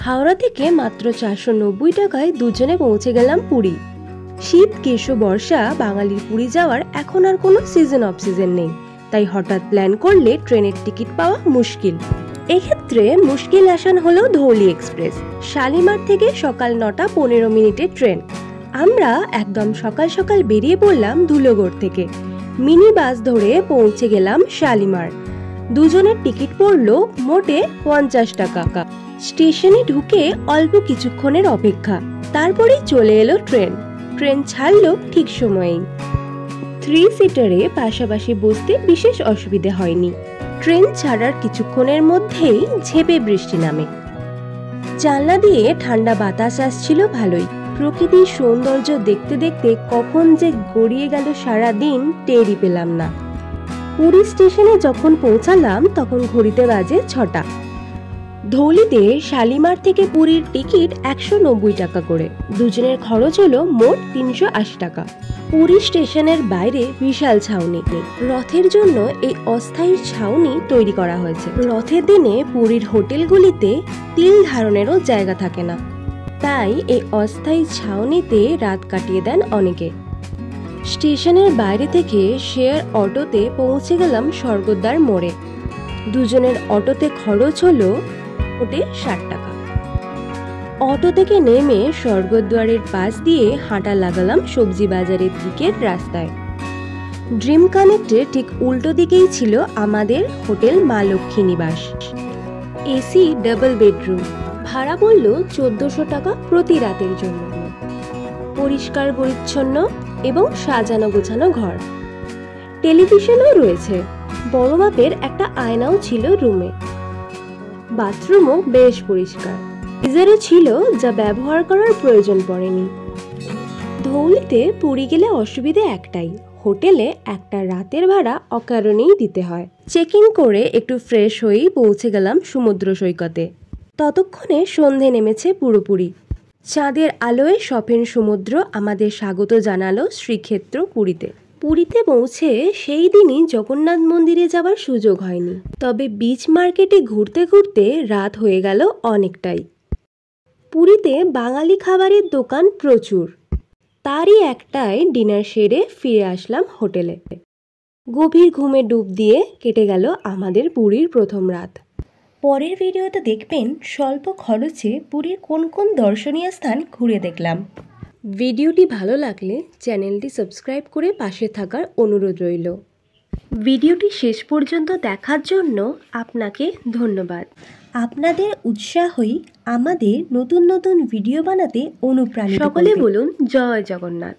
হাওড়া থেকে মাত্র 490 টাকায় দুজনে পৌঁছে গেলাম পুরী। শীত, গ্রীষ্ম, বর্ষা বাঙালির পুরী যাওয়ার এখন আর কোনো সিজন অফ সিজন নেই, তাই হঠাৎ প্ল্যান করলে ট্রেনের টিকিট পাওয়া মুশকিল। এক্ষেত্রে মুশকিল আসান হলো ধৌলি এক্সপ্রেস। শালিমার থেকে সকাল 9টা 15 মিনিটের ট্রেন। আমরা একদম সকাল সকাল বেরিয়ে পড়লাম ধুলোগড় থেকে। মিনি বাস ধরে পৌঁছে গেলাম শালিমার। দুজনের টিকিট পড়লো মোটে 50 টাকা। স্টেশনে ঢুকে অল্প কিছুক্ষণের অপেক্ষা, তারপরেই চলে এলো ট্রেন। ট্রেন ছাড়লো ঠিক সময়েই। 3 সিটারে পাশাপাশি বসতে বিশেষ অসুবিধা হয়নি। ট্রেন ছাড়ার কিছুক্ষণের মধ্যেই ঝেঁপে বৃষ্টি নামে। জানলা দিয়ে ঠান্ডা বাতাস আসছিল ভালোই। প্রকৃতির সৌন্দর্য দেখতে দেখতে কখন যে গড়িয়ে গেল সারা দিন টেরই পেলাম না। পুরী স্টেশনে যখন পৌঁছালাম তখন ঘড়িতে বাজে 6টা। ধৌলিতে শালিমার থেকে পুরীর টিকিট 190 টাকা করে। দুজনের খরচ হলো মোট 380 টাকা। পুরী স্টেশনের বাইরে বিশাল ছাউনি। রথের জন্য এই অস্থায়ী ছাউনি তৈরি করা হয়েছে। রথের দিনে পুরীর হোটেলগুলিতে তিল ধারণেরও জায়গা থাকে না, তাই এই অস্থায়ী ছাউনিতে রাত কাটিয়ে দেন অনেকে। স্টেশনের বাইরে থেকে শেয়ার অটোতে পৌঁছে গেলাম স্বর্গদ্বার মোড়ে। দুজনের অটোতে খরচ হলো মোটে 60 টাকা। অটো থেকে নেমে স্বর্গদ্বারের পাশ দিয়ে হাঁটা লাগালাম সবজি বাজারের দিকের রাস্তায়। ড্রিম কানেক্টের ঠিক উল্টো দিকেই ছিল আমাদের হোটেল মা লক্ষ্মী নিবাস। AC double bedroom. ভাড়া বলল 1400 টাকা প্রতি রাতের জন্য। পরিষ্কার পরিচ্ছন্ন এবং সাজানো গোছানো ঘর। টেলিভিশনও রয়েছে। বড় মাপের একটা আয়নাও ছিল রুমে। বাথরুমও বেশ পরিষ্কার। গিজারও ছিল, যা ব্যবহার করার প্রয়োজন পড়েনি। ধৌলিতে পুরী গেলে অসুবিধে একটাই, হোটেলে একটা রাতের ভাড়া অকারণেই দিতে হয়। চেক ইন করে একটু ফ্রেশ হয়েই পৌঁছে গেলাম সমুদ্র সৈকতে। ততক্ষণে সন্ধে নেমেছে পুরোপুরি। চাঁদের আলোয় সফেন সমুদ্র আমাদের স্বাগত জানালো শ্রীক্ষেত্র পুরীতে। পুরীতে পৌঁছে সেই দিনই জগন্নাথ মন্দিরে যাওয়ার সুযোগ হয়নি, তবে বিচ মার্কেটে ঘুরতে ঘুরতে রাত হয়ে গেল অনেকটাই। পুরীতে বাঙালি খাবারের দোকান প্রচুর, তারই একটায় ডিনার সেরে ফিরে আসলাম হোটেলে। গভীর ঘুমে ডুব দিয়ে কেটে গেল আমাদের পুরীর প্রথম রাত। পরের ভিডিওতে দেখবেন স্বল্প খরচে পুরীর কোন কোন দর্শনীয় স্থান ঘুরে দেখলাম। ভিডিওটি ভালো লাগলে চ্যানেলটি সাবস্ক্রাইব করে পাশে থাকার অনুরোধ রইল। ভিডিওটি শেষ পর্যন্ত দেখার জন্য আপনাকে ধন্যবাদ। আপনাদের উৎসাহই আমাদের নতুন নতুন ভিডিও বানাতে অনুপ্রাণিত। সকলে বলুন জয় জগন্নাথ।